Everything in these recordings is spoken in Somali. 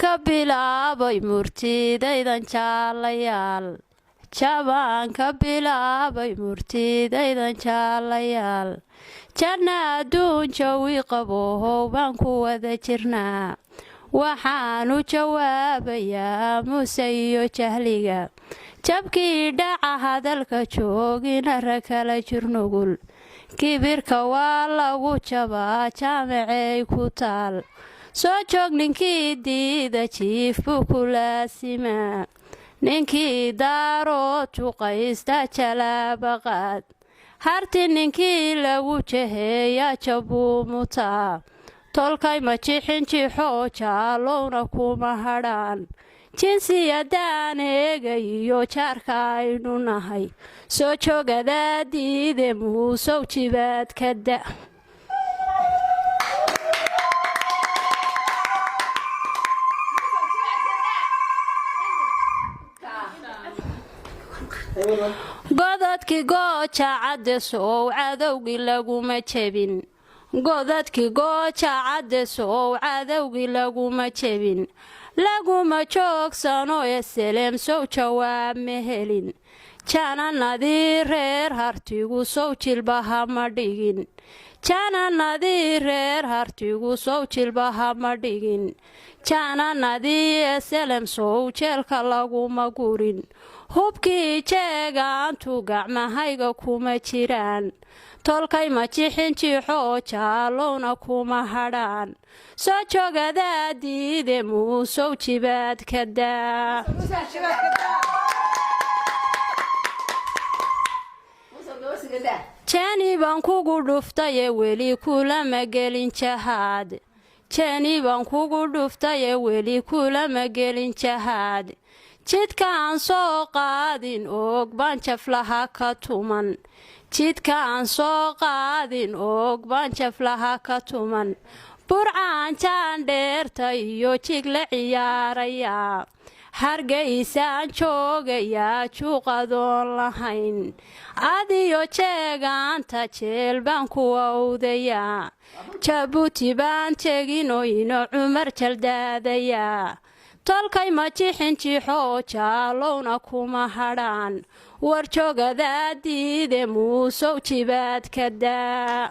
ka bilaabay murtidaydan jaalayaal jabaan ka bilaabay murtidaydan jaalayaal janna adduun jawi qaboohow baan ku wada jirnaa waxaanu jawaabayaa muse iyo jahliga jabkii dhaca hadalka joogina rakala jirnugul kibirka waa lagu jabaa jaamacey ku taal soo joog ninkii diida jiif buu ku laasimaa ninkii daaroo tuqaysta jalaabaqaad harti ninkii lagu jaheeya jabbuu mutaa tolkay ma jixin jixoo jaalowna kuma hadhaan jinsiyadaan eegayiyo jaarka aynu nahay soo joogadaa diide muusow jibaad ka da godadkii gooja caddesow cadowgii laguma jebin godadkii gooja caddesow cadowgii laguma jebin laguma joogsano eselem sow jawaab ma helin jananadii reer hartigu sow jilbaha ma dhigin jananadii reer hartigu sow jilbaha ma dhigin jananadii eselem sow jeelka laguma gurin hubkii jeegaantu gacmahayga kuma jiraan tolkay ma jixin jixoo jaalowna kuma hadhaan soo joogadaa diide muusow jibaad ka daa jeni baan kugu dhuftaye weli kulama gelin jahaad jeni baan kugu dhuftaye weli kulama gelin jahaad jidka aan soo qaadin oog baan jaflaha ka tuman jidka aan soo qaadin oog baan jaflaha ka tuman burcaan jaandheerta iyo jig la ciyaarayaa hargeysaan joogayaa juuqadoon lahayn adiyo jeegaanta jeel baan ku awdayaa jabuuti baan teginoyno cumar jaldaadayaa tolkay ma jixin jixoo jaalowna kuma hadhaan war joogadaa diide muusow jibaad ka daa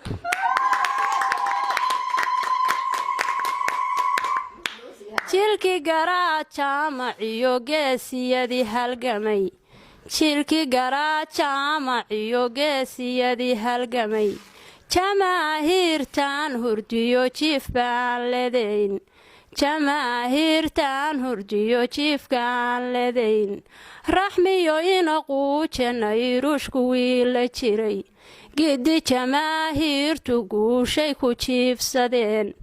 jilkii garaa jaamaciyo geesiyadii halgamay jilkii garaa jaamaciyo geesiyadii halgamay jamaahiirtaan hurdiyo jiif baan ledayn jamaahiirtaan hurdiyo jiifkaan ledayn raxmiyo inaquujanay ruushku wiila jiray giddi jamaahiirtu guushay ku jiifsadeen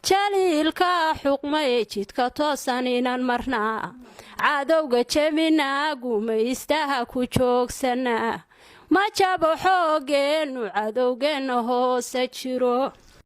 jaliilkaa xuqmaye jidka toosan inan marnaa cadowga jebinaa gumaystaha ku joogsanaa ma jabo xoogeennu cadowgeenna hoose jiro